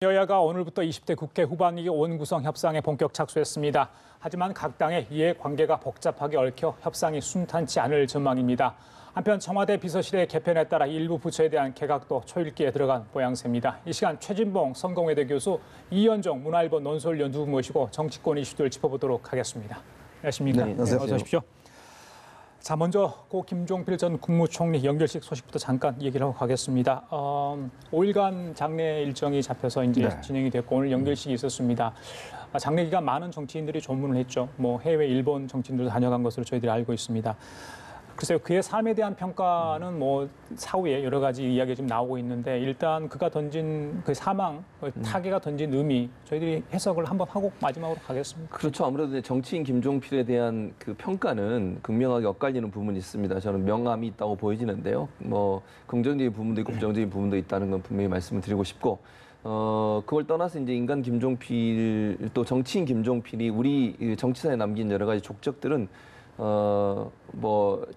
여야가 오늘부터 20대 국회 후반기 원구성 협상에 본격 착수했습니다. 하지만 각 당의 이해관계가 복잡하게 얽혀 협상이 순탄치 않을 전망입니다. 한편 청와대 비서실의 개편에 따라 일부 부처에 대한 개각도 초읽기에 들어간 모양새입니다. 이 시간 최진봉 성공회대 교수, 이현정 문화일보 논설위원 두 분 모시고 정치권 이슈들 짚어보도록 하겠습니다. 안녕하십니까? 네, 안녕하세요. 어서 오십시오. 자, 먼저 고 김종필 전 국무총리 연결식 소식부터 잠깐 얘기를 하고 가겠습니다. 5일간 장례 일정이 잡혀서 이제 진행이 됐고 오늘 연결식이 있었습니다. 장례 기간 많은 정치인들이 조문을 했죠. 뭐 해외 일본 정치인들도 다녀간 것으로 저희들이 알고 있습니다. 글쎄요, 그의 삶에 대한 평가는 뭐 사후에 여러 가지 이야기가 좀 나오고 있는데 일단 그가 던진 그 사망, 타계가 던진 의미 저희들이 해석을 한번 하고 마지막으로 가겠습니다. 그렇죠. 아무래도 정치인 김종필에 대한 그 평가는 극명하게 엇갈리는 부분이 있습니다. 저는 명암이 있다고 보여지는데요. 뭐 긍정적인 부분도 있고 부정적인 부분도 있다는 건 분명히 말씀을 드리고 싶고. 그걸 떠나서 이제 인간 김종필 또 정치인 김종필이 우리 정치사에 남긴 여러 가지 족적들은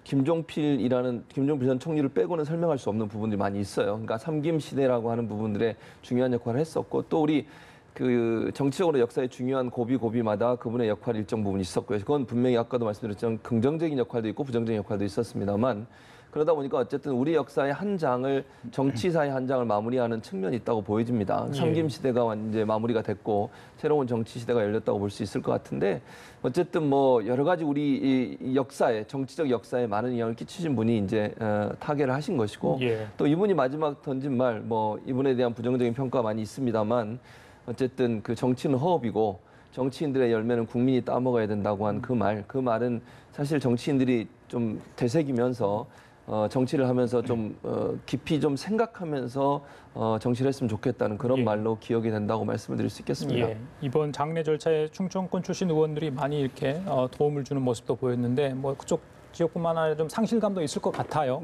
김종필 전 총리를 빼고는 설명할 수 없는 부분들이 많이 있어요. 그러니까 삼김 시대라고 하는 부분들에 중요한 역할을 했었고 또 우리 그 정치적으로 역사의 중요한 고비마다 그분의 역할이 일정 부분 있었고요. 그건 분명히 아까도 말씀드렸지만 긍정적인 역할도 있고 부정적인 역할도 있었습니다만 그러다 보니까 어쨌든 우리 역사의 한 장을 정치사의 한 장을 마무리하는 측면이 있다고 보여집니다. 삼김 시대가 이제 마무리가 됐고 새로운 정치 시대가 열렸다고 볼 수 있을 것 같은데 어쨌든 뭐 여러 가지 우리 이 역사에 정치적 역사에 많은 영향을 끼치신 분이 이제 타계를 하신 것이고 또 이분이 마지막 던진 말 뭐 이분에 대한 부정적인 평가가 많이 있습니다만 어쨌든 그 정치는 허업이고 정치인들의 열매는 국민이 따먹어야 된다고 한 그 말은 사실 정치인들이 좀 되새기면서 정치를 하면서 좀 깊이 좀 생각하면서 정치를 했으면 좋겠다는 그런 말로 기억이 된다고 말씀을 드릴 수 있겠습니다. 이번 장례 절차에 충청권 출신 의원들이 많이 이렇게 도움을 주는 모습도 보였는데 뭐 그쪽 지역뿐만 아니라 좀 상실감도 있을 것 같아요.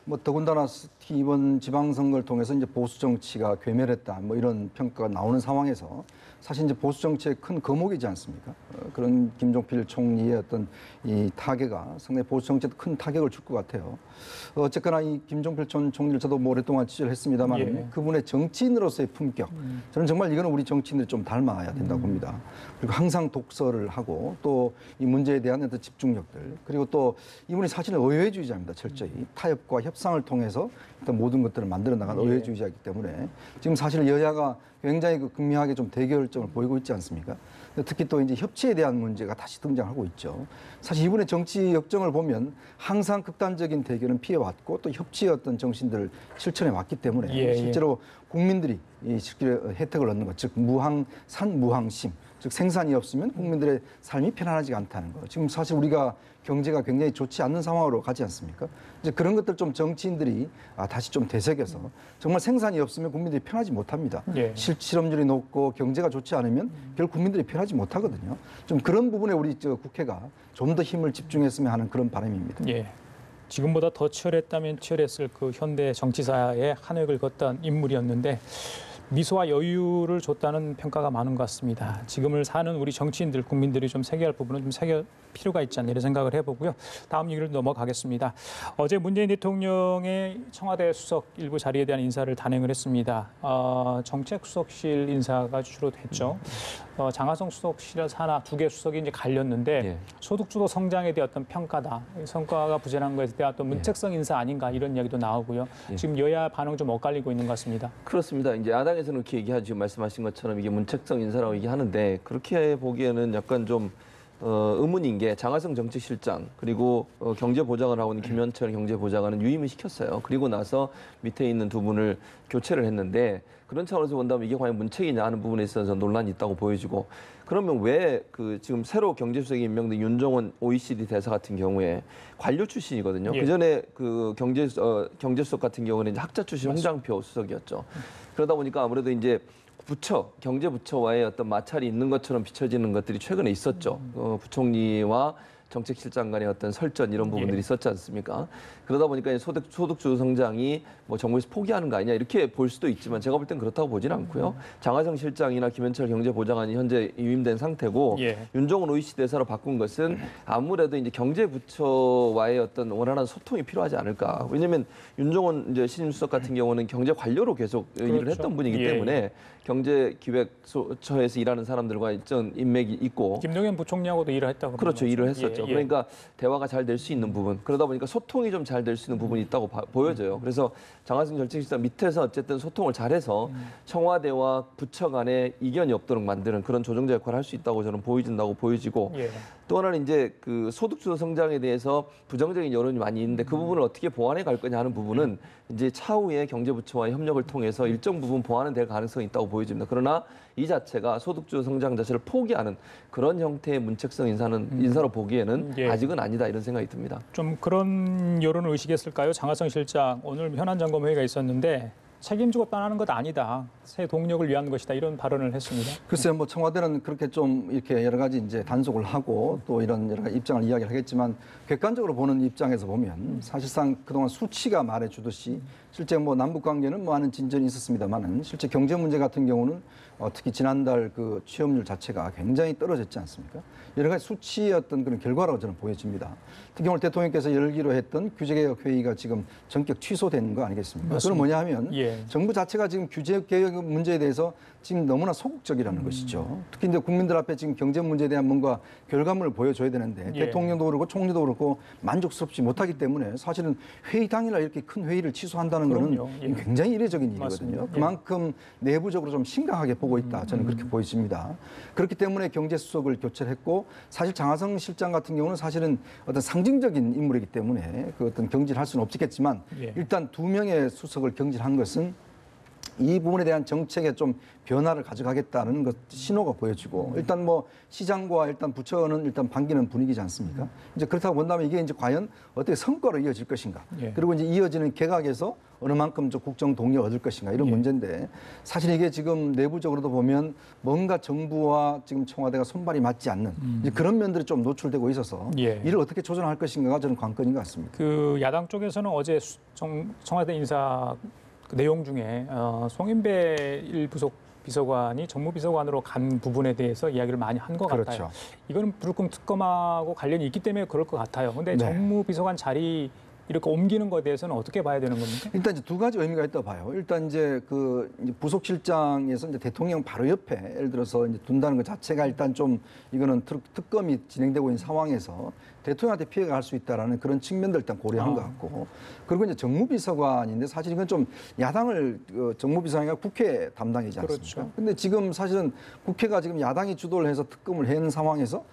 뭐 더군다나 특히 이번 지방선거를 통해서 이제 보수 정치가 괴멸했다 뭐 이런 평가가 나오는 상황에서 사실 이제 보수 정치의 큰 거목이지 않습니까? 그런 김종필 총리의 어떤 이 타계가 상당히 보수 정치에 큰 타격을 줄 것 같아요. 어쨌거나 이 김종필 전 총리를 저도 뭐 오랫동안 취재했습니다만 그분의 정치인으로서의 품격, 저는 정말 이거는 우리 정치인들이 좀 닮아야 된다고 봅니다. 그리고 항상 독서를 하고 또 이 문제에 대한 어떤 집중력들, 그리고 또 이분이 사실은 의회주의자입니다. 철저히 타협과 협상을 통해서 일단 모든 것들을 만들어 나간 의회주의자이기 때문에 지금 사실 여야가 굉장히 극명하게 좀 대결점을 보이고 있지 않습니까? 특히 또 이제 협치에 대한 문제가 다시 등장하고 있죠. 사실 이분의 정치 역정을 보면 항상 극단적인 대결은 피해왔고 또 협치의 어떤 정신들을 실천해 왔기 때문에 실제로 국민들이 이 실질의 혜택을 얻는 것, 즉 무항심, 즉 생산이 없으면 국민들의 삶이 편안하지 않다는 거. 지금 사실 우리가 경제가 굉장히 좋지 않는 상황으로 가지 않습니까? 이제 그런 것들 좀 정치인들이 다시 좀 되새겨서 정말 생산이 없으면 국민들이 편하지 못합니다. 실업률이 높고 경제가 좋지 않으면 결국 국민들이 편하지 못하거든요. 좀 그런 부분에 우리 국회가 좀 더 힘을 집중했으면 하는 그런 바람입니다. 지금보다 더 치열했다면 치열했을 그 현대 정치사의 한 획을 걷던 인물이었는데 미소와 여유를 줬다는 평가가 많은 것 같습니다. 지금을 사는 우리 정치인들, 국민들이 좀 새겨야 할 부분은 좀 새길 필요가 있지 않나 이런 생각을 해보고요. 다음 얘기를 넘어가겠습니다. 어제 문재인 대통령의 청와대 수석 일부 자리에 대한 인사를 단행을 했습니다. 정책수석실 인사가 주로 됐죠. 장하성 수석실 하나, 두 개 수석이 이제 갈렸는데 소득주도 성장에 대한 어떤 평가다. 성과가 부진한 것에 대한 또 문책성 인사 아닌가 이런 이야기도 나오고요. 지금 여야 반응 좀 엇갈리고 있는 것 같습니다. 그렇습니다. 이제 야당에서는 그렇게 얘기하죠. 지금 말씀하신 것처럼 이게 문책성 인사라고 얘기하는데 그렇게 보기에는 약간 좀 의문인 게 장하성 정책실장 그리고 경제보좌관을 하고 있는 김현철 경제보좌관은 유임을 시켰어요. 그리고 나서 밑에 있는 두 분을 교체를 했는데 그런 차원에서 본다면 이게 과연 문책이냐 하는 부분에 있어서 논란이 있다고 보여지고 그러면 왜 그 지금 새로 경제수석이 임명된 윤정원 OECD 대사 같은 경우에 관료 출신이거든요. 그 전에 그 경제수석 같은 경우는 이제 학자 출신 홍장표 수석이었죠. 그러다 보니까 아무래도 이제 경제부처와의 어떤 마찰이 있는 것처럼 비춰지는 것들이 최근에 있었죠. 부총리와 정책실장 간의 어떤 설전 이런 부분들이 예. 있었지 않습니까? 그러다 보니까 소득주 성장이 뭐 정부에서 포기하는 거 아니냐 이렇게 볼 수도 있지만 제가 볼 땐 그렇다고 보지는 않고요. 장하성 실장이나 김현철 경제부장관이 현재 위임된 상태고 예. 윤종훈 OECD 대사로 바꾼 것은 아무래도 이제 경제부처와의 어떤 원활한 소통이 필요하지 않을까. 왜냐하면 윤종훈 이제 신임수석 같은 경우는 경제 관료로 계속 일을 그렇죠. 했던 분이기 예, 때문에 경제기획처에서 일하는 사람들과 일정 인맥이 있고 김동연 부총리하고도 일을 했다고 그렇죠. 일을 했었죠. 예, 예. 그러니까 대화가 잘 될 수 있는 부분, 그러다 보니까 소통이 좀 잘 될 수 있는 부분이 있다고 보여져요. 그래서 장하성 정책실장 밑에서 어쨌든 소통을 잘해서 청와대와 부처 간에 이견이 없도록 만드는 그런 조정자 역할을 할 수 있다고 저는 보여지고 예. 또 하나는 이제 그 소득주도 성장에 대해서 부정적인 여론이 많이 있는데 그 부분을 어떻게 보완해 갈 거냐 하는 부분은 이제 차후에 경제부처와의 협력을 통해서 일정 부분 보완은 될 가능성이 있다고 보여집니다. 그러나 이 자체가 소득주도 성장 자체를 포기하는 그런 형태의 문책성 인사로 보기에는 예. 아직은 아니다 이런 생각이 듭니다. 좀 그런 여론을 의식했을까요? 장하성 실장 오늘 현안 점검 회의가 있었는데 책임지고 떠나는 것 아니다. 새 동력을 위한 것이다. 이런 발언을 했습니다. 글쎄요, 뭐 청와대는 그렇게 좀 이렇게 여러 가지 이제 단속을 하고 또 이런 여러 가지 입장을 이야기를 하겠지만 객관적으로 보는 입장에서 보면 사실상 그동안 수치가 말해주듯이 실제 뭐 남북 관계는 많은 진전이 있었습니다만은 실제 경제 문제 같은 경우는 특히 지난달 그 취업률 자체가 굉장히 떨어졌지 않습니까? 여러 가지 수치의 어떤 그런 결과라고 저는 보여집니다. 특히 오늘 대통령께서 열기로 했던 규제개혁 회의가 지금 전격 취소된 거 아니겠습니까? 그건 뭐냐 하면 예. 정부 자체가 지금 규제개혁 문제에 대해서 지금 너무나 소극적이라는 것이죠. 특히 이제 국민들 앞에 지금 경제 문제에 대한 뭔가 결과물을 보여줘야 되는데 예. 대통령도 그렇고 총리도 그렇고 만족스럽지 못하기 때문에 사실은 회의 당일날 이렇게 큰 회의를 취소한다는 그럼요. 거는 예. 굉장히 이례적인 맞습니다. 일이거든요. 예. 그만큼 내부적으로 좀 심각하게 보고 있다. 저는 그렇게 보여집니다. 그렇기 때문에 경제수석을 교체를 했고 사실 장하성 실장 같은 경우는 사실은 어떤 상징적인 인물이기 때문에 그 어떤 경질을 할 수는 없겠지만 예. 일단 2명의 수석을 경질한 것은 이 부분에 대한 정책에 좀 변화를 가져가겠다는 것 신호가 보여지고 일단 뭐 시장과 일단 부처는 일단 반기는 분위기지 않습니까? 이제 그렇다고 본다면 이게 이제 과연 어떻게 성과로 이어질 것인가? 예. 그리고 이제 이어지는 개각에서 어느 만큼 좀 국정 동의를 얻을 것인가 이런 문제인데 사실 이게 지금 내부적으로도 보면 뭔가 정부와 지금 청와대가 손발이 맞지 않는 이제 그런 면들이 좀 노출되고 있어서 예. 이를 어떻게 조정할 것인가가 저는 관건인 것 같습니다. 그 야당 쪽에서는 어제 청와대 인사 그 내용 중에 송인배 1부속 비서관이 정무비서관으로 간 부분에 대해서 이야기를 많이 한 것 그렇죠. 같아요. 이거는 불금 특검하고 관련이 있기 때문에 그럴 것 같아요. 그런데 네. 정무비서관 자리 이렇게 옮기는 것에 대해서는 어떻게 봐야 되는 겁니까? 일단 이제 두 가지 의미가 있다고 봐요. 일단 이제 그 이제 부속실장에서 이제 대통령 바로 옆에 예를 들어서 이제 둔다는 것 자체가 일단 좀 이거는 특검이 진행되고 있는 상황에서 대통령한테 피해가 갈 수 있다라는 그런 측면들 일단 고려한 것 같고 그리고 이제 정무비서관인데 사실 이건 좀 야당을 정무비서관이 국회 담당이지 않습니까? 그렇죠. 근데 지금 사실은 국회가 지금 야당이 주도를 해서 특검을 해는 상황에서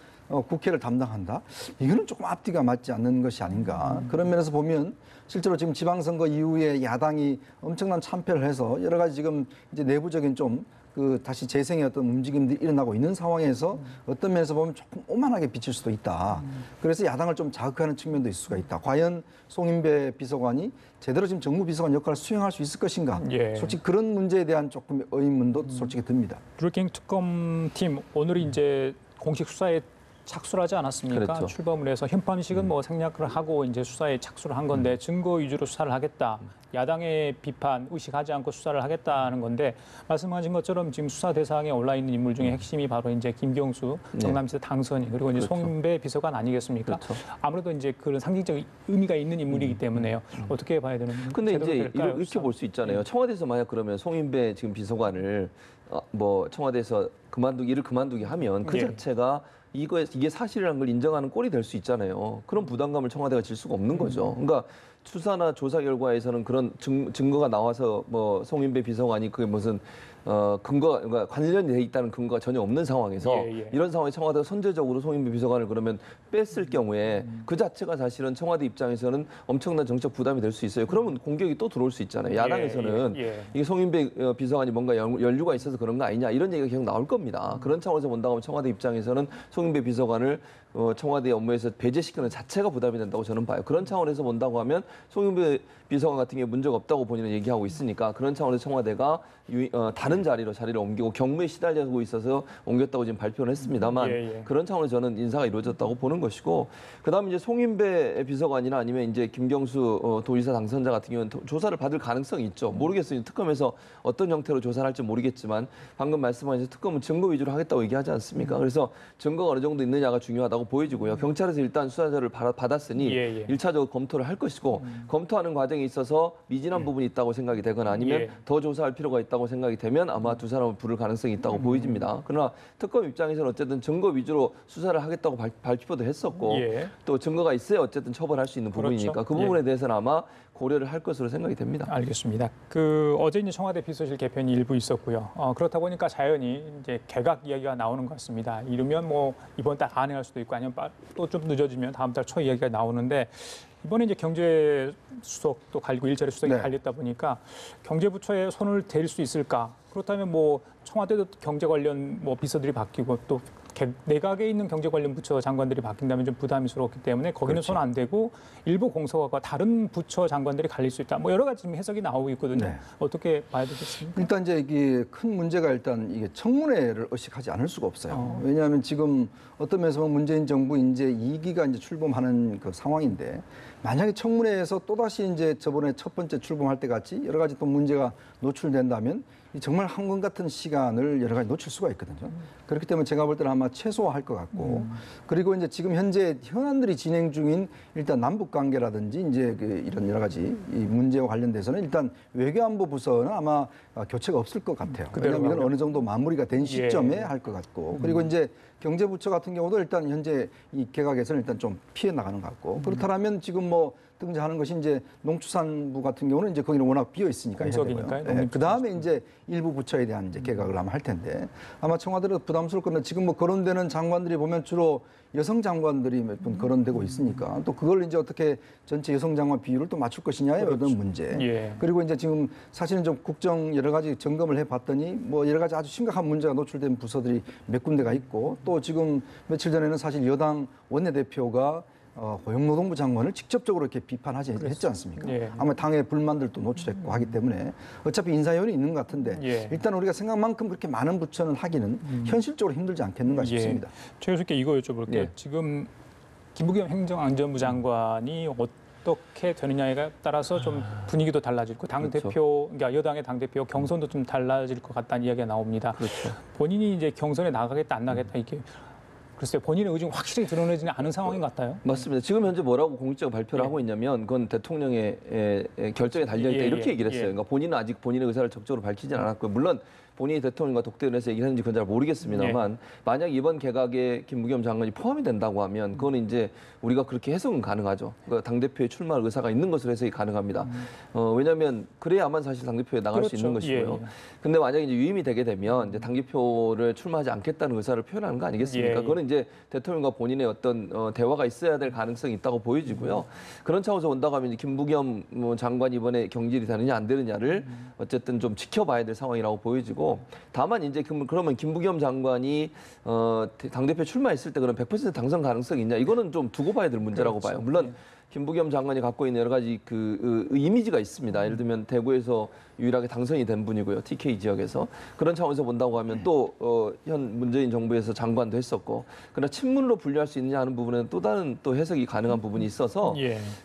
국회를 담당한다? 이거는 조금 앞뒤가 맞지 않는 것이 아닌가. 그런 면에서 보면 실제로 지금 지방선거 이후에 야당이 엄청난 참패를 해서 여러 가지 지금 이제 내부적인 좀 그 다시 재생의 어떤 움직임들이 일어나고 있는 상황에서 어떤 면에서 보면 조금 오만하게 비칠 수도 있다. 그래서 야당을 좀 자극하는 측면도 있을 수가 있다. 과연 송인배 비서관이 제대로 지금 정무비서관 역할을 수행할 수 있을 것인가. 예. 솔직히 그런 문제에 대한 조금 의문도 솔직히 듭니다. 드루킹 특검팀 오늘이 이제 공식 수사에 착수를 하지 않았습니까? 그렇죠. 출범을 해서 현판식은 뭐 생략을 하고 이제 수사에 착수를 한 건데 증거 위주로 수사를 하겠다. 야당의 비판 의식하지 않고 수사를 하겠다는 건데 말씀하신 것처럼 지금 수사 대상에 올라 있는 인물 중에 핵심이 바로 이제 김경수 경남지사 당선인 그리고 이제 그렇죠. 송인배 비서관 아니겠습니까? 그렇죠. 아무래도 이제 그런 상징적 의미가 있는 인물이기 때문에요. 어떻게 봐야 되는 건가요? 근데 이제 이렇게 볼 수 있잖아요. 청와대에서 만약 그러면 송인배 지금 비서관을 뭐 청와대에서 일을 그만두게 하면 그 예. 자체가 이게 사실이라는 걸 인정하는 꼴이 될 수 있잖아요. 그런 부담감을 청와대가 질 수가 없는 거죠. 그러니까 수사나 조사 결과에서는 그런 증거가 나와서 뭐 송인배 비서관이 그게 무슨 그러니까 관련이 돼 있다는 근거가 전혀 없는 상황에서 이런 상황에 청와대가 선제적으로 송인배 비서관을 그러면 뺐을 경우에 그 자체가 사실은 청와대 입장에서는 엄청난 정책 부담이 될 수 있어요. 그러면 공격이 또 들어올 수 있잖아요. 야당에서는 이게 송인배 비서관이 뭔가 연루가 있어서 그런 거 아니냐 이런 얘기가 계속 나올 겁니다. 그런 차원에서 본다고 하면 청와대 입장에서는 송인배 비서관을 청와대 업무에서 배제시키는 자체가 부담이 된다고 저는 봐요. 그런 차원에서 본다고 하면 송영배 비서관 같은 게 문제가 없다고 본인은 얘기하고 있으니까 그런 차원에서 청와대가 다른 자리를 옮기고 경무에 시달리고 있어서 옮겼다고 지금 발표를 했습니다만 그런 차원에서 저는 인사가 이루어졌다고 보는 것이고 그다음에 이제 송인배 비서관이나 아니면 이제 김경수 도지사 당선자 같은 경우는 조사를 받을 가능성이 있죠. 모르겠어요. 특검에서 어떤 형태로 조사를 할지 모르겠지만 방금 말씀하신 특검은 증거 위주로 하겠다고 얘기하지 않습니까? 그래서 증거가 어느 정도 있느냐가 중요하다고 보여지고요. 경찰에서 일단 수사자를 받았으니 일차적으로 검토를 할 것이고 검토하는 과정에 있어서 미진한 부분이 있다고 생각이 되거나 아니면 더 조사할 필요가 있다고 생각이 되면 아마 두 사람을 부를 가능성이 있다고 보여집니다. 그러나 특검 입장에서는 어쨌든 증거 위주로 수사를 하겠다고 발표도 했었고 또 증거가 있어야 어쨌든 처벌할 수 있는 부분이니까 그렇죠. 그 부분에 대해서는 아마 고려를 할 것으로 생각이 됩니다. 알겠습니다. 어제 이제 청와대 비서실 개편이 일부 있었고요. 그렇다 보니까 자연히 이제 개각 이야기가 나오는 것 같습니다. 이르면 뭐 이번 달 안에 할 수도 있고 아니면 또 좀 늦어지면 다음 달 초 이야기가 나오는데 이번에 이제 경제수석도 갈리고 일자리 수석이 갈렸다 보니까 경제부처에 손을 댈 수 있을까? 그렇다면 뭐 청와대도 경제 관련 뭐 비서들이 바뀌고 또 내각에 있는 경제 관련 부처 장관들이 바뀐다면 좀 부담스럽기 때문에 거기는 손 안 대고 일부 공서관과 다른 부처 장관들이 갈릴 수 있다. 뭐 여러 가지 지금 해석이 나오고 있거든요. 어떻게 봐야 되겠습니까? 일단 이제 이게 큰 문제가 일단 이게 청문회를 의식하지 않을 수가 없어요. 왜냐하면 지금 어떤 면에서 보면 문재인 정부 이제 2기가 이제 출범하는 그 상황인데 만약에 청문회에서 또다시 이제 저번에 첫 번째 출범할 때 같이 여러 가지 또 문제가 노출된다면 정말 황금 같은 시간을 여러 가지 놓칠 수가 있거든요. 그렇기 때문에 제가 볼 때는 아마 최소화할 것 같고 그리고 이제 지금 현재 현안들이 진행 중인 일단 남북 관계라든지 이제 이런 여러 가지 이 문제와 관련돼서는 일단 외교안보 부서는 아마 교체가 없을 것 같아요. 왜냐하면 이건 어느 정도 마무리가 된 시점에 할 것 같고 그리고 이제 경제부처 같은 경우도 일단 현재 이 개각에서는 일단 좀 피해 나가는 것 같고 그렇다면 지금 뭐 등장하는 것이 이제 농축산부 같은 경우는 이제 거기는 워낙 비어 있으니까 그 다음에 이제 일부 부처에 대한 이제 개각을 아마 할 텐데 아마 청와대도 부담스러울 건데 지금 뭐 거론되는 장관들이 보면 주로 여성 장관들이 몇 분 거론되고 있으니까 또 그걸 이제 어떻게 전체 여성 장관 비율을 또 맞출 것이냐의 어떤 문제. 그리고 이제 지금 사실은 좀 국정 여러 가지 점검을 해봤더니 뭐 여러 가지 아주 심각한 문제가 노출된 부서들이 몇 군데가 있고 또 지금 며칠 전에는 사실 여당 원내대표가 고용노동부 장관을 직접적으로 이렇게 비판하지 했지 않습니까? 아마 당의 불만들도 노출했고 하기 때문에 어차피 인사위원이 있는 것 같은데 일단 우리가 생각만큼 그렇게 많은 부처는 하기는 현실적으로 힘들지 않겠는가 싶습니다. 최 교수께 이거 여쭤볼게요. 지금 김부겸 행정안전부 장관이 어떻게 되느냐에 따라서 좀 분위기도 달라지고 당대표, 그러니까 여당의 당대표 경선도 좀 달라질 것 같다는 이야기가 나옵니다. 본인이 이제 경선에 나가겠다 안 나가겠다 이게 글쎄요, 본인의 의지가 확실히 드러내지는 않은 상황인 것 같아요. 맞습니다. 지금 현재 뭐라고 공식적으로 발표를 하고 있냐면 그건 대통령의 결정에 달려있다 이렇게 얘기를 했어요. 그러니까 본인은 아직 본인의 의사를 적극적으로 밝히진 않았고요. 물론 본인이 대통령과 독대를 해서 얘기를 했는지 그건 잘 모르겠습니다만 만약 이번 개각에 김부겸 장관이 포함이 된다고 하면 그거는 이제 우리가 그렇게 해석은 가능하죠. 그러니까 당대표에 출마할 의사가 있는 것으로 해석이 가능합니다. 왜냐하면 그래야만 사실 당대표에 나갈 수 있는 것이고요. 근데 만약에 이제 유임이 되게 되면 이제 당대표를 출마하지 않겠다는 의사를 표현하는 거 아니겠습니까? 그거는 이제 대통령과 본인의 어떤 대화가 있어야 될 가능성이 있다고 보여지고요. 그런 차원에서 온다고 하면 김부겸 장관이 이번에 경질이 되느냐 안 되느냐를 어쨌든 좀 지켜봐야 될 상황이라고 보여지고 다만 이제 그러면 김부겸 장관이 당대표 출마했을 때 그런 100% 당선 가능성이 있냐 이거는 좀 두고 봐야 될 문제라고 봐요. 물론 김부겸 장관이 갖고 있는 여러 가지 그 이미지가 있습니다. 예를 들면 대구에서 유일하게 당선이 된 분이고요. TK 지역에서. 그런 차원에서 본다고 하면 또 현 문재인 정부에서 장관도 했었고 그러나 친문으로 분류할 수 있느냐 하는 부분은 또 다른 또 해석이 가능한 부분이 있어서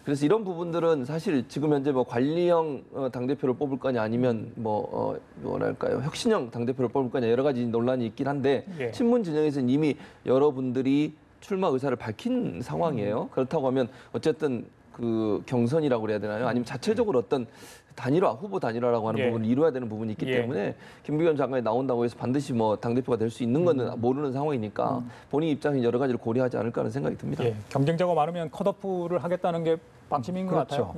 그래서 이런 부분들은 사실 지금 현재 뭐 관리형 당대표를 뽑을 거냐 아니면 뭐랄까요 혁신형 당대표를 뽑을 거냐 여러 가지 논란이 있긴 한데 친문 진영에서는 이미 여러분들이 출마 의사를 밝힌 상황이에요. 그렇다고 하면 어쨌든 그 경선이라고 그래야 되나요? 아니면 자체적으로 어떤 단일화, 후보 단일화라고 하는 부분을 이루어야 되는 부분이 있기 때문에 김부겸 장관이 나온다고 해서 반드시 뭐 당대표가 될 수 있는 거는 모르는 상황이니까 본인 입장에 여러 가지를 고려하지 않을까 하는 생각이 듭니다. 경쟁자가 많으면 컷오프를 하겠다는 게 방침인 것 같아요.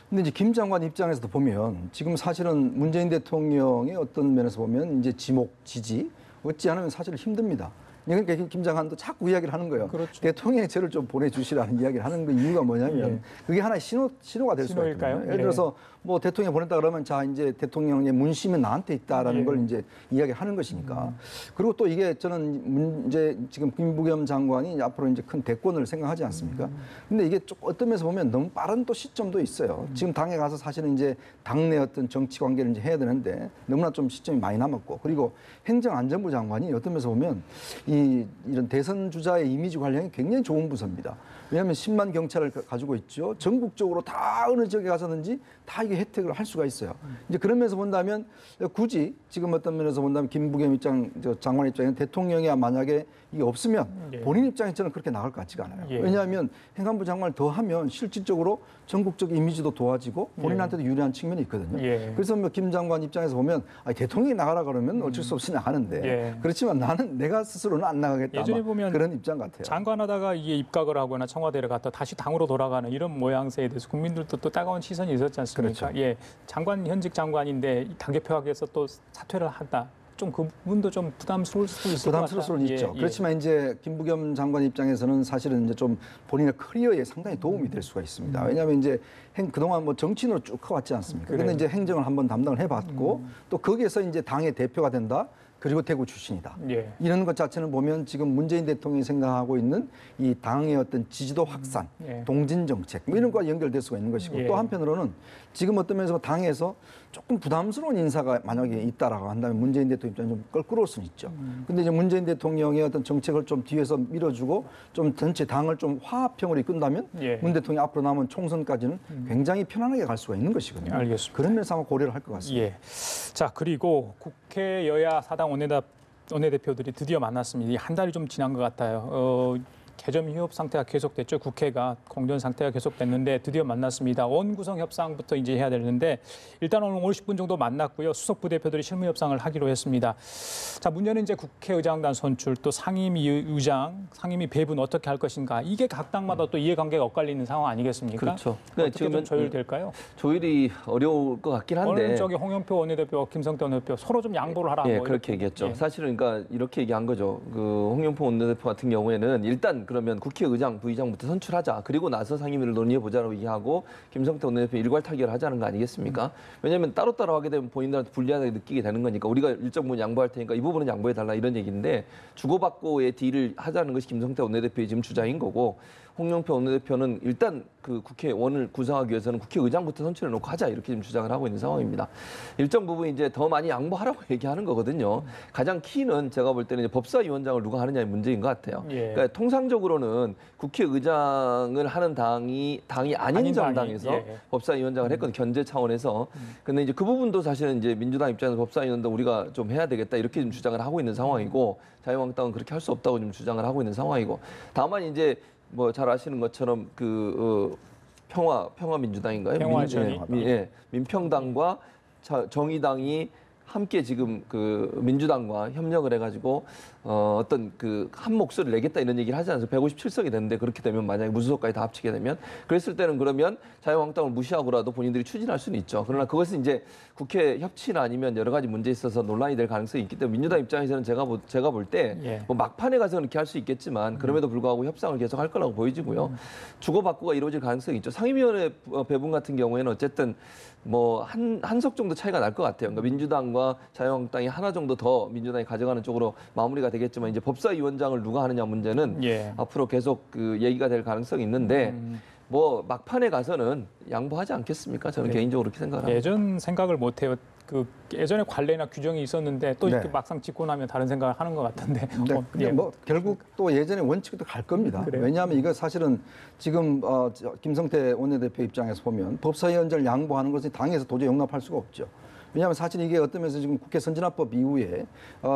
근데 이제 김 장관 입장에서도 보면 지금 사실은 문재인 대통령의 어떤 면에서 보면 이제 지목, 지지 얻지 않으면 사실 힘듭니다. 그러니까 김 장관도 자꾸 이야기를 하는 거예요. 그렇죠. 대통령이 저를 좀 보내주시라는 이야기를 하는 그 이유가 뭐냐면 그게 하나의 신호가 될 수가 신호일까요? 있거든요. 예를 들어서 뭐 대통령이 보냈다 그러면 자 이제 대통령의 문심은 나한테 있다라는 걸 이제 이야기하는 것이니까. 그리고 또 이게 저는 이제 지금 김부겸 장관이 앞으로 이제 큰 대권을 생각하지 않습니까? 근데 이게 좀 어떤 면에서 보면 너무 빠른 또 시점도 있어요. 지금 당에 가서 사실은 이제 당내 어떤 정치 관계를 이제 해야 되는데 너무나 좀 시점이 많이 남았고 그리고 행정안전부 장관이 어떤 면에서 보면 이런 대선 주자의 이미지 관련이 굉장히 좋은 부서입니다. 왜냐하면 10만 경찰을 가지고 있죠. 전국적으로 다 어느 지역에 가서든지 다 이게 혜택을 할 수가 있어요. 이제 그런 면에서 본다면 굳이 지금 어떤 면에서 본다면 김부겸 장관 입장에는 대통령이 만약에 이게 없으면 본인 입장에 저는 그렇게 나갈 것 같지가 않아요. 왜냐하면 행안부 장관을 더 하면 실질적으로 전국적 이미지도 도와지고 본인한테도 유리한 측면이 있거든요. 그래서 뭐 김 장관 입장에서 보면 대통령이 나가라 그러면 어쩔 수 없이 나가는데 그렇지만 나는 내가 스스로는 안 나가겠다. 예전에 보면 그런 입장 같아요. 장관하다가 이게 입각을 하거나 청와대를 갔다 다시 당으로 돌아가는 이런 모양새에 대해서 국민들도 또 따가운 시선이 있었지 않습니까? 그렇죠. 예, 장관 현직 장관인데 당대표하게서 또 사퇴를 한다. 좀 그분도 좀 부담스러울 수도 있을 것 같아요. 부담스러울 수는 있죠. 그렇지만 이제 김부겸 장관 입장에서는 사실은 이제 좀 본인의 커리어에 상당히 도움이 될 수가 있습니다. 왜냐하면 이제 그동안 뭐 정치인으로 쭉 커왔지 않습니까? 그런데 이제 행정을 한번 담당을 해봤고 또 거기에서 이제 당의 대표가 된다. 그리고 대구 출신이다. 이런 것 자체는 보면 지금 문재인 대통령이 생각하고 있는 이 당의 어떤 지지도 확산, 동진 정책 뭐 이런 것과 연결될 수가 있는 것이고 또 한편으로는 지금 어떤 면에서 당에서 조금 부담스러운 인사가 만약에 있다라고 한다면 문재인 대통령 입장에 좀 껄끄러울 수는 있죠. 근데 이제 문재인 대통령의 어떤 정책을 좀 뒤에서 밀어주고 좀 전체 당을 좀 화합형으로 이끈다면 문 대통령이 앞으로 남은 총선까지는 굉장히 편안하게 갈 수가 있는 것이거든요. 알겠습니다. 그런 면에서 아마 고려를 할 것 같습니다. 자, 그리고 국회 여야 사당 원내대표들이 드디어 만났습니다. 한 달이 좀 지난 것 같아요. 개점 휴업 상태가 계속됐죠. 국회가 공전 상태가 계속됐는데 드디어 만났습니다. 원구성 협상부터 이제 해야 되는데 일단 오늘 50분 정도 만났고요. 수석 부대표들이 실무 협상을 하기로 했습니다. 자, 문제는 이제 국회의장단 선출, 또 상임위 의장, 상임위 배분 어떻게 할 것인가. 이게 각 당마다 또 이해관계가 엇갈리는 상황 아니겠습니까? 그렇죠. 어떻게 좀 조율될까요? 조율이 어려울 것 같긴 한데. 오늘 저기 홍영표 원내대표, 김성태 원내대표 서로 좀 양보를 하라. 뭐 그렇게 얘기했죠. 사실은 그러니까 이렇게 얘기한 거죠. 그 홍영표 원내대표 같은 경우에는 일단 그러면 국회의장, 부의장부터 선출하자. 그리고 나서 상임위를 논의해보자라고 얘기하고 김성태 원내대표 일괄 타결을 하자는 거 아니겠습니까? 왜냐하면 따로따로 하게 되면 본인들한테 불리하다고 느끼게 되는 거니까 우리가 일정 부분 양보할 테니까 이 부분은 양보해달라 이런 얘기인데 주고받고의 딜을 하자는 것이 김성태 원내대표의 지금 주장인 거고 홍영표 원내대표는 일단 그 국회의원을 구성하기 위해서는 국회의장부터 선출해놓고 하자 이렇게 지금 주장을 하고 있는 상황입니다. 일정 부분 이제 더 많이 양보하라고 얘기하는 거거든요. 가장 키는 제가 볼 때는 이제 법사위원장을 누가 하느냐의 문제인 것 같아요. 그러니까 통상적으로는 국회의장을 하는 당이 아닌 정당에서 법사위원장을 했거든요. 견제 차원에서. 근데 이제 그 부분도 사실은 이제 민주당 입장에서 법사위원장 우리가 좀 해야 되겠다 이렇게 좀 주장을 하고 있는 상황이고 자유한국당은 그렇게 할 수 없다고 좀 주장을 하고 있는 상황이고 다만 이제 뭐 잘 아시는 것처럼 평화민주당인가요? 민평당과 정의당이 함께 지금 그 민주당과 협력을 해가지고 어떤 그 한 목소리를 내겠다 이런 얘기를 하지 않아서 157석이 됐는데 그렇게 되면 만약에 무소속까지 다 합치게 되면 그랬을 때는 그러면 자유한국당을 무시하고라도 본인들이 추진할 수는 있죠. 그러나 그것은 이제 국회 협치나 아니면 여러 가지 문제에 있어서 논란이 될 가능성이 있기 때문에 민주당 입장에서는 제가 볼 때 뭐 막판에 가서 그렇게 할 수 있겠지만 그럼에도 불구하고 협상을 계속 할 거라고 보여지고요. 주고받고가 이루어질 가능성이 있죠. 상임위원회 배분 같은 경우에는 어쨌든 뭐 한 석 정도 차이가 날 것 같아요. 그러니까 민주당과 자유한국당이 하나 정도 더 민주당이 가져가는 쪽으로 마무리가 되겠지만 이제 법사위원장을 누가 하느냐 문제는 앞으로 계속 그 얘기가 될 가능성이 있는데 뭐 막판에 가서는 양보하지 않겠습니까? 저는 개인적으로 그렇게 생각합니다. 예전 생각을 못 해요. 그 예전에 관례나 규정이 있었는데 또 이렇게 막상 찍고 나면 다른 생각을 하는 것 같은데. 뭐 결국 또 예전에 원칙도 갈 겁니다. 그래요? 왜냐하면 이거 사실은 지금 김성태 원내대표 입장에서 보면 법사위원장을 양보하는 것은 당에서 도저히 용납할 수가 없죠. 왜냐하면 사실 이게 어떤 면에서 지금 국회 선진화법 이후에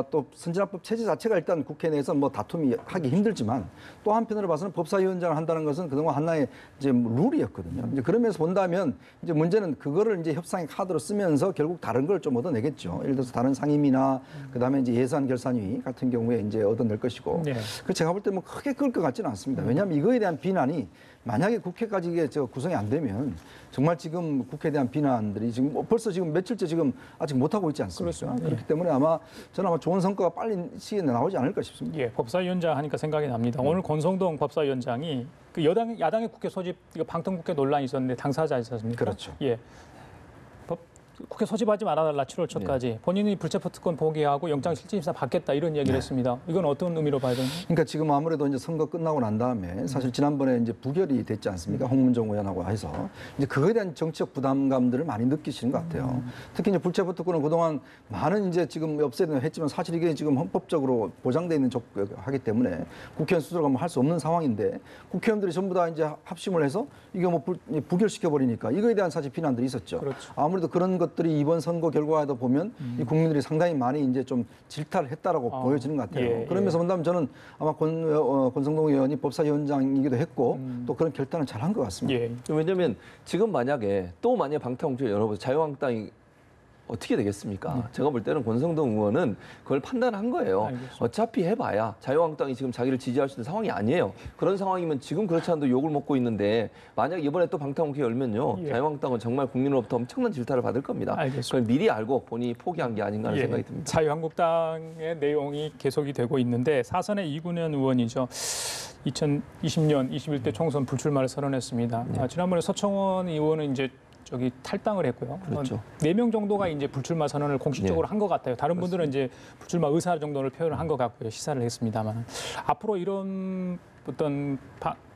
또 선진화법 체제 자체가 일단 국회 내에서 뭐 다툼이 하기 힘들지만 또 한편으로 봐서는 법사위원장을 한다는 것은 그동안 하나의 이제 룰이었거든요. 이제 그러면서 본다면 이제 문제는 그거를 이제 협상의 카드로 쓰면서 결국 다른 걸 좀 얻어내겠죠. 예를 들어서 다른 상임위나 그다음에 이제 예산결산위 같은 경우에 이제 얻어낼 것이고. 그래서 제가 볼 때 뭐 크게 끌 것 같지는 않습니다. 왜냐하면 이거에 대한 비난이 만약에 국회까지 이게 구성이 안 되면 정말 지금 국회에 대한 비난들이 지금 벌써 지금 며칠째 지금 아직 못 하고 있지 않습니까? 그렇습니다. 그렇기 때문에 아마 저는 아마 좋은 성과가 빨리 시기에 나오지 않을까 싶습니다. 예, 법사위원장 하니까 생각이 납니다. 오늘 권성동 법사위원장이 그 야당의 국회 소집 방통국회 논란이 있었는데 당사자이지 않습니까? 그렇죠. 예. 국회 소집하지 말아달라 7월 초까지 본인이 불체포 특권 포기하고 영장실질심사 받겠다 이런 얘기를 했습니다. 이건 어떤 의미로 봐야 되나요? 그러니까 지금 아무래도 이제 선거 끝나고 난 다음에 사실 지난번에 이제 부결이 됐지 않습니까? 홍문종 의원하고 해서 이제 그거에 대한 정치적 부담감들을 많이 느끼시는 것 같아요. 특히 이제 불체포 특권은 그동안 많은 이제 지금 없애는 했지만 사실 이게 지금 헌법적으로 보장되어 있는 하기 때문에 국회의원 스스로가 뭐 할 수 없는 상황인데 국회의원들이 전부 다 이제 합심을 해서 이게 뭐 부결시켜 버리니까 이거에 대한 사실 비난들이 있었죠. 그렇죠. 아무래도 그런 것들이 이번 선거 결과에도 보면 이 국민들이 상당히 많이 이제 좀 질타를 했다라고 보여지는 것 같아요. 예, 그러면서 본다면 저는 아마 권성동 의원이 법사위원장이기도 했고 또 그런 결단을 잘한 것 같습니다. 예. 왜냐하면 지금 만약에 방탄공주를 열어보서 자유한국당이 어떻게 되겠습니까? 제가 볼 때는 권성동 의원은 그걸 판단한 거예요. 알겠습니다. 어차피 해봐야 자유한국당이 지금 자기를 지지할 수 있는 상황이 아니에요. 그런 상황이면 지금 그렇지 않아도 욕을 먹고 있는데 만약 이번에 또 방탄공주 열면요. 예. 자유한국당은 정말 국민으로부터 엄청난 질타를 받을 겁니다. 알겠습니다. 그걸 미리 알고 본인이 포기한 게 아닌가 하는 생각이 듭니다. 자유한국당의 내용이 계속이 되고 있는데 사선의 이군현 의원이죠. 2020년 21대 총선 불출마를 선언했습니다. 지난번에 서청원 의원은 이제 탈당을 했고요. 그렇죠. 4명 정도가 이제 불출마 선언을 공식적으로 한 것 같아요. 다른 분들은 이제 불출마 의사 정도를 표현을 한 것 같고요. 시사를 했습니다만 앞으로 이런 어떤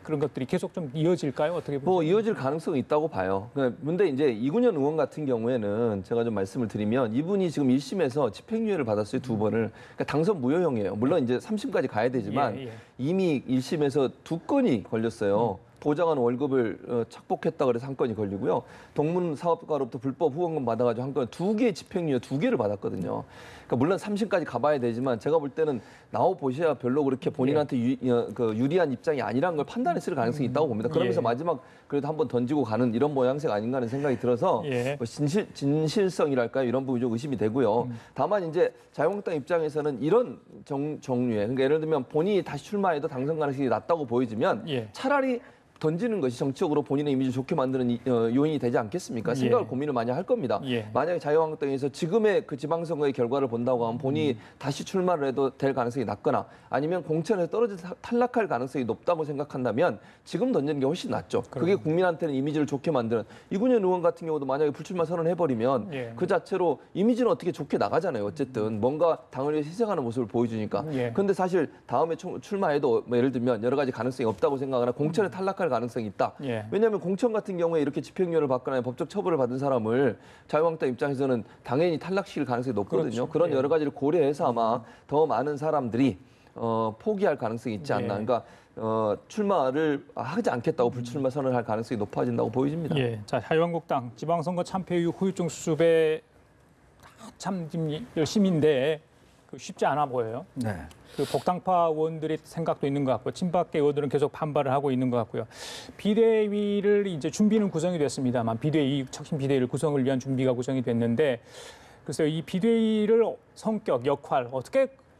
그런 것들이 계속 좀 이어질까요? 어떻게 보세요? 뭐 이어질 가능성이 있다고 봐요. 근데 이제 이군현 의원 같은 경우에는 제가 좀 말씀을 드리면 이분이 지금 1심에서 집행유예를 받았어요, 2번을. 그러니까 당선 무효형이에요. 물론 이제 3심까지 가야 되지만 이미 1심에서 2건이 걸렸어요. 보장한 월급을 착복했다 그래서 한 건이 걸리고요. 동문 사업가로부터 불법 후원금 받아가지고 한 건 2개의 집행유예 2개를 받았거든요. 그러니까 물론 3심까지 가봐야 되지만 제가 볼 때는 나오 보셔야 별로 그렇게 본인한테 유리한 입장이 아니라는 걸 판단했을 가능성이 있다고 봅니다. 그러면서 마지막 그래도 한번 던지고 가는 이런 모양새가 아닌가 하는 생각이 들어서 뭐 진실성이랄까요? 이런 부분이 좀 의심이 되고요. 다만 이제 자유한국당 입장에서는 이런 종류의 그러니까 예를 들면 본인이 다시 출마해도 당선 가능성이 낮다고 보여지면 차라리 던지는 것이 정치적으로 본인의 이미지를 좋게 만드는 요인이 되지 않겠습니까? 생각을 고민을 많이 할 겁니다. 만약에 자유한국당에서 지금의 그 지방선거의 결과를 본다고 하면 본인이 다시 출마를 해도 될 가능성이 낮거나 아니면 공천에서 떨어져서 탈락할 가능성이 높다고 생각한다면 지금 던지는 게 훨씬 낫죠. 그게 국민한테는 이미지를 좋게 만드는 이군현 의원 같은 경우도 만약에 불출마 선언해버리면 그 자체로 이미지는 어떻게 좋게 나가잖아요. 어쨌든 뭔가 당을 위해 희생하는 모습을 보여주니까. 그런데 사실 다음에 출마해도 뭐 예를 들면 여러 가지 가능성이 없다고 생각하거나 공천에 탈락할 가능성이 있다. 왜냐하면 공천 같은 경우에 이렇게 집행유예를 받거나 법적 처벌을 받은 사람을 자유한국당 입장에서는 당연히 탈락시킬 가능성이 높거든요. 그런 여러 가지를 고려해서 아마 더 많은 사람들이 포기할 가능성이 있지 않나. 그러니까 출마를 하지 않겠다고 불출마 선언을 할 가능성이 높아진다고 보여집니다. 자, 자유한국당 지방선거 참패 이후 후유증 수습에 참 열심인데 쉽지 않아 보여요. 그 복당파 의원들의 생각도 있는 것 같고 친박계 의원들은 계속 반발을 하고 있는 것 같고요. 비대위를 이제 준비는 구성이 됐습니다만 혁신 비대위를 구성을 위한 준비가 구성이 됐는데 글쎄요, 이 비대위를 성격, 역할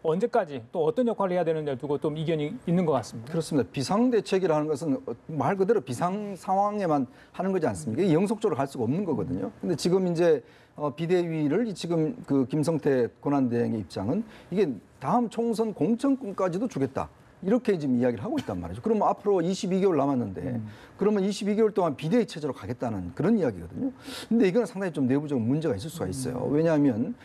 언제까지 또 어떤 역할을 해야 되는지 두고 좀 이견이 있는 것 같습니다. 그렇습니다. 비상대책이라는 것은 말 그대로 비상 상황에만 하는 거지 않습니까? 이게 영속적으로 갈 수가 없는 거거든요. 근데 지금 이제 비대위를 지금 그 김성태 권한대행의 입장은 이게 다음 총선 공천권까지도 주겠다. 이렇게 지금 이야기를 하고 있단 말이죠. 그러면 앞으로 22개월 남았는데 그러면 22개월 동안 비대위 체제로 가겠다는 그런 이야기거든요. 근데 이거는 상당히 좀 내부적인 문제가 있을 수가 있어요. 왜냐하면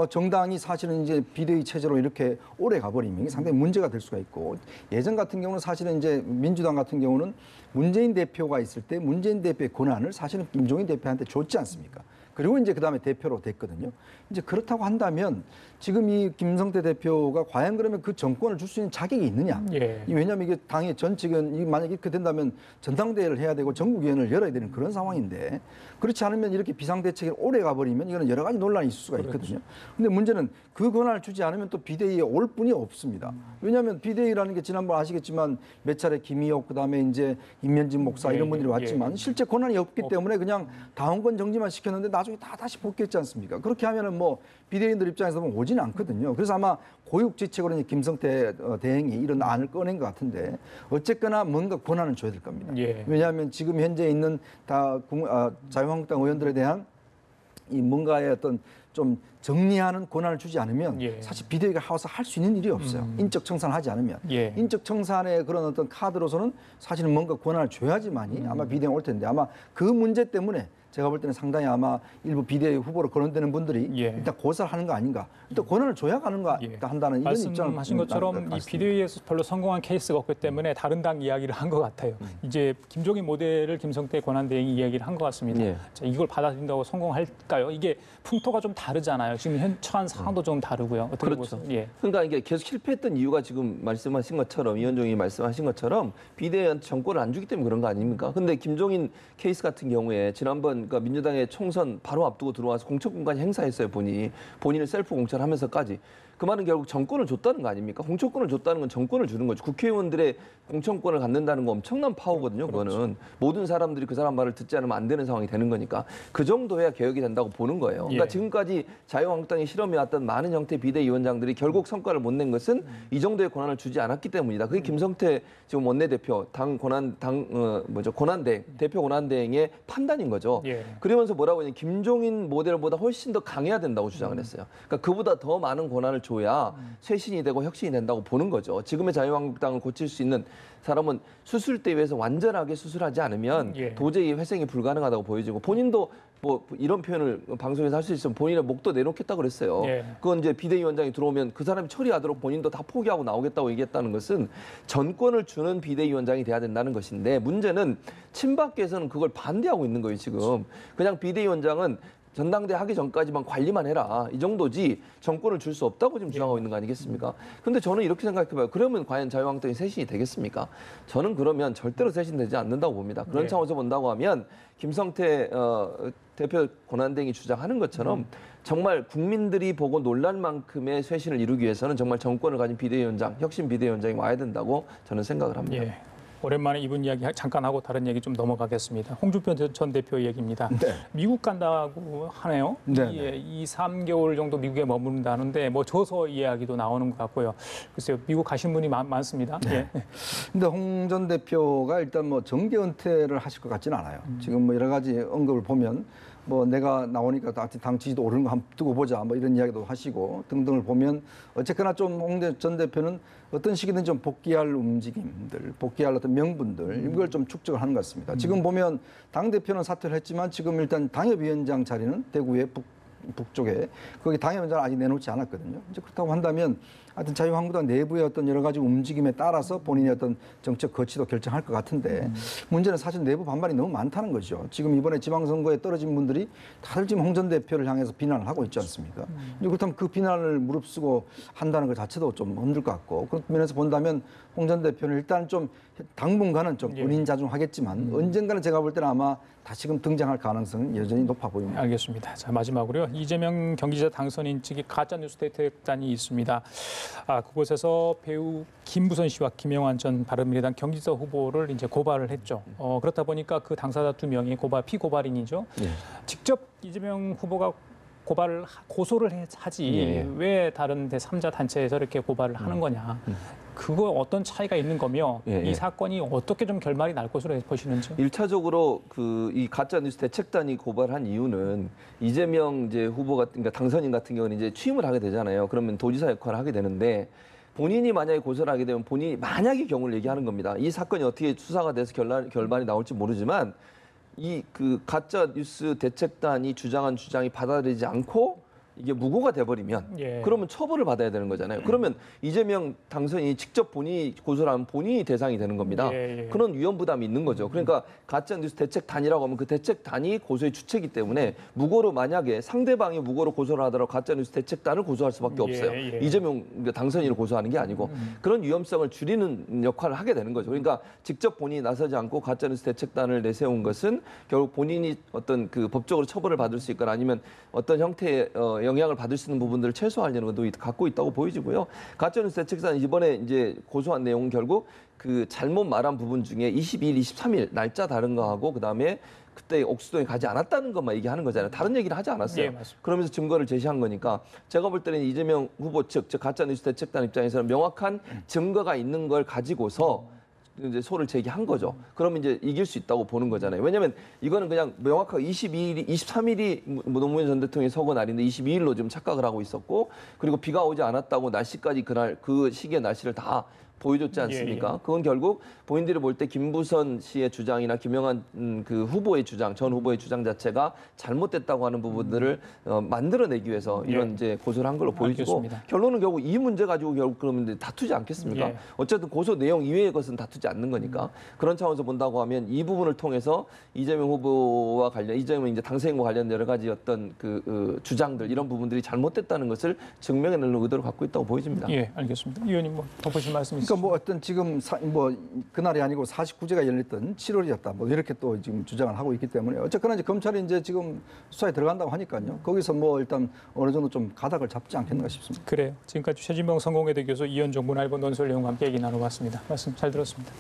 정당이 사실은 이제 비대위 체제로 이렇게 오래 가버리면 상당히 문제가 될 수가 있고 예전 같은 경우는 사실은 이제 민주당 같은 경우는 문재인 대표가 있을 때 문재인 대표의 권한을 사실은 김종인 대표한테 줬지 않습니까? 그리고 이제 그다음에 대표로 됐거든요. 이제 그렇다고 한다면 지금 이 김성태 대표가 과연 그러면 그 정권을 줄 수 있는 자격이 있느냐? 왜냐하면 이게 당의 전직은 만약에 이렇게 된다면 전당대회를 해야 되고 전국위원회를 열어야 되는 그런 상황인데 그렇지 않으면 이렇게 비상대책이 오래 가버리면 이거는 여러 가지 논란이 있을 수가 있거든요. 그런데 문제는 그 권한을 주지 않으면 또 비대위에 올 분이 없습니다. 왜냐하면 비대위라는 게 지난번 아시겠지만 몇 차례 김희옥 그다음에 이제 임현진 목사 이런 분들이 왔지만 실제 권한이 없기 때문에 그냥 당원권 정지만 시켰는데 나중에 다 다시 복귀했지 않습니까? 그렇게 하면은 뭐 비대위원들 입장에서 보면 오지는 않거든요. 그래서 아마 고육지책으로 김성태 대행이 이런 안을 꺼낸 것 같은데 어쨌거나 뭔가 권한을 줘야 될 겁니다. 예. 왜냐하면 지금 현재 있는 자유한국당 의원들에 대한 이 뭔가의 어떤 좀 정리하는 권한을 주지 않으면 예. 사실 비대위가 하와서 할 수 있는 일이 없어요. 인적 청산을 하지 않으면. 예. 인적 청산의 그런 어떤 카드로서는 사실은 뭔가 권한을 줘야지만이 아마 비대위가 올 텐데 아마 그 문제 때문에 제가 볼 때는 상당히 아마 일부 비대위 후보로 거론되는 분들이 예. 일단 고사를 하는 거 아닌가. 일단 권한을 줘야 가는가 예. 한다는 이런 입장을 말씀하신 것처럼 이 비대위에서 별로 성공한 케이스가 없기 때문에 다른 당 이야기를 한 것 같아요. 이제 김종인 모델을 김성태 권한대행이 이야기를 한 것 같습니다. 예. 자, 이걸 받아들인다고 성공할까요? 이게 풍토가 좀 다르잖아요. 지금 현 처한 상황도 좀 다르고요. 어떻게 그렇죠. 보세요? 예. 그러니까 이게 계속 실패했던 이유가 지금 말씀하신 것처럼 이현종이 말씀하신 것처럼 비대위한테 정권을 안 주기 때문에 그런 거 아닙니까? 근데 김종인 케이스 같은 경우에 지난번 그러니까 민주당의 총선 바로 앞두고 들어와서 공천권까지 행사했어요. 본인을 셀프 공천하면서까지. 그 말은 결국 정권을 줬다는 거 아닙니까? 공천권을 줬다는 건 정권을 주는 거죠. 국회의원들의 공천권을 갖는다는 건 엄청난 파워거든요. 그거는 모든 사람들이 그 사람 말을 듣지 않으면 안 되는 상황이 되는 거니까 그 정도 해야 개혁이 된다고 보는 거예요. 그러니까 예. 지금까지 자유한국당이 실험해왔던 많은 형태의 비대위원장들이 결국 성과를 못 낸 것은 이 정도의 권한을 주지 않았기 때문이다. 그게 김성태 지금 원내대표 대표 권한대행의 판단인 거죠. 예. 그러면서 뭐라고 하냐면 김종인 모델보다 훨씬 더 강해야 된다고 주장을 했어요. 그러니까 그보다 더 많은 권한을 줘야 쇄신이 되고 혁신이 된다고 보는 거죠. 지금의 자유한국당을 고칠 수 있는 사람은 수술대 위에서 완전하게 수술하지 않으면 예. 도저히 회생이 불가능하다고 보여지고 본인도 뭐 이런 표현을 방송에서 할 수 있으면 본인의 목도 내놓겠다고 그랬어요. 예. 그건 이제 비대위원장이 들어오면 그 사람이 처리하도록 본인도 다 포기하고 나오겠다고 얘기했다는 것은 전권을 주는 비대위원장이 돼야 된다는 것인데 문제는 친박계에서는 그걸 반대하고 있는 거예요, 지금. 그냥 비대위원장은 전당대 하기 전까지만 관리만 해라. 이 정도지 정권을 줄 수 없다고 지금 주장하고 있는 거 아니겠습니까? 근데 저는 이렇게 생각해봐요. 그러면 과연 자유한국당이 쇄신이 되겠습니까? 저는 그러면 절대로 쇄신되지 않는다고 봅니다. 그런 네. 차원에서 본다고 하면 김성태 대표 권한대행이 주장하는 것처럼 정말 국민들이 보고 놀랄 만큼의 쇄신을 이루기 위해서는 정말 정권을 가진 비대위원장, 혁신 비대위원장이 와야 된다고 저는 생각을 합니다. 예. 오랜만에 이분 이야기 잠깐 하고 다른 얘기 좀 넘어가겠습니다. 홍준표 전 대표 얘기입니다. 네. 미국 간다고 하네요. 네, 예, 3개월 정도 미국에 머무른다는데 뭐 저서 이야기도 나오는 것 같고요. 글쎄요, 미국 가신 분이 많습니다. 예. 근데 홍 전 대표가 일단 뭐 정계 은퇴를 하실 것 같지는 않아요. 지금 뭐 여러 가지 언급을 보면 뭐 내가 나오니까 당 지지도 오르는 거 한번 두고 보자 뭐 이런 이야기도 하시고 등등을 보면 어쨌거나 좀 홍 전 대표는 어떤 식이든 좀 복귀할 움직임들, 복귀할 어떤 명분들 이걸 좀 축적을 하는 것 같습니다. 지금 보면 당 대표는 사퇴를 했지만 지금 일단 당협위원장 자리는 대구의 북쪽에 거기 당협위원장을 아직 내놓지 않았거든요. 이제 그렇다고 한다면 하여튼 자유한국당 내부의 어떤 여러 가지 움직임에 따라서 본인의 어떤 정책 거치도 결정할 것 같은데 문제는 사실 내부 반발이 너무 많다는 거죠. 지금 이번에 지방선거에 떨어진 분들이 다들 지금 홍 전 대표를 향해서 비난을 하고 있지 않습니까? 그렇다면 그 비난을 무릅쓰고 한다는 것 자체도 좀 힘들 것 같고 그런 면에서 본다면 홍 전 대표는 일단 좀 당분간은 좀 은인자중하겠지만 언젠가는 제가 볼 때는 아마 다시금 등장할 가능성은 여전히 높아 보입니다. 알겠습니다. 자, 마지막으로요. 이재명 경기지사 당선인 측이 가짜뉴스 대책단이 있습니다. 그곳에서 배우 김부선 씨와 김영환 전 바른미래당 경기지사 후보를 이제 고발을 했죠. 그렇다 보니까 그 당사자 2명이 피고발인이죠. 예. 직접 이재명 후보가 고소를 하지 예. 왜 다른 제3자 단체에서 이렇게 고발을 하는 거냐. 그거 어떤 차이가 있는 거며 예. 이 사건이 어떻게 좀 결말이 날 것으로 보시는지. 1차적으로 이 가짜 뉴스 대책단이 고발한 이유는 이재명 이제 후보가 그러니까 당선인 같은 경우는 이제 취임을 하게 되잖아요. 그러면 도지사 역할을 하게 되는데 본인이 만약에 고소를 하게 되면 본인이 만약의 경우를 얘기하는 겁니다. 이 사건이 어떻게 수사가 돼서 결말이 나올지 모르지만 이 그 가짜 뉴스 대책단이 주장한 주장이 받아들이지 않고 이게 무고가 돼버리면 예. 그러면 처벌을 받아야 되는 거잖아요. 그러면 이재명 당선인이 직접 본인이 고소를 하면 본인이 대상이 되는 겁니다. 예. 그런 위험 부담이 있는 거죠. 그러니까 가짜뉴스 대책단이라고 하면 그 대책단이 고소의 주체이기 때문에 무고로 만약에 상대방이 무고로 고소를 하더라도 가짜뉴스 대책단을 고소할 수밖에 없어요. 예. 이재명 당선인을 고소하는 게 아니고 그런 위험성을 줄이는 역할을 하게 되는 거죠. 그러니까 직접 본인이 나서지 않고 가짜뉴스 대책단을 내세운 것은 결국 본인이 어떤 그 법적으로 처벌을 받을 수 있거나 아니면 어떤 형태의 영향을 받을 수 있는 부분들을 최소화하려는 의도 갖고 있다고 보여지고요. 가짜뉴스 대책사는 이번에 이제 고소한 내용은 결국 그 잘못 말한 부분 중에 22일, 23일 날짜 다른 거하고 그다음에 그때 옥수동에 가지 않았다는 것만 얘기하는 거잖아요. 다른 얘기를 하지 않았어요. 예, 맞습니다. 그러면서 증거를 제시한 거니까 제가 볼 때는 이재명 후보 측, 즉 가짜뉴스 대책단 입장에서는 명확한 증거가 있는 걸 가지고서 이제 소를 제기한 거죠. 그러면 이제 이길 수 있다고 보는 거잖아요. 왜냐하면 이거는 그냥 명확하게 22일이, 23일이 노무현 전 대통령이 서거 날인데 22일로 지금 착각을 하고 있었고 그리고 비가 오지 않았다고 날씨까지 그날 그 시기의 날씨를 다 보여줬지 않습니까? 예, 예. 그건 결국 본인들이 볼 때 김부선 씨의 주장이나 김영한 그 후보의 주장, 전 후보의 주장 자체가 잘못됐다고 하는 부분들을 만들어내기 위해서 이런 예. 이제 고소를 한 걸로 보여지고 알겠습니다. 결론은 결국 이 문제 가지고 결국 그러면 다투지 않겠습니까? 예. 어쨌든 고소 내용 이외의 것은 다투지 않는 거니까 그런 차원에서 본다고 하면 이 부분을 통해서 이재명 후보와 관련 이재명 이제 당선인과 관련 여러 가지 어떤 그 주장들 이런 부분들이 잘못됐다는 것을 증명해내는 의도를 갖고 있다고 보여집니다. 예, 알겠습니다. 의원님 뭐 덧붙일 말씀 있으시죠? 그러니까 뭐 어떤 지금 뭐 그날이 아니고 49제가 열렸던 7월이었다. 뭐 이렇게 또 지금 주장을 하고 있기 때문에 어쨌거나 이제 검찰이 이제 지금 수사에 들어간다고 하니까요. 거기서 뭐 일단 어느 정도 좀 가닥을 잡지 않겠는가 싶습니다. 그래요. 지금까지 최진봉 성공회대 교수, 이현종 문화일보 논설 내용과 함께 얘기 나눠봤습니다. 말씀 잘 들었습니다.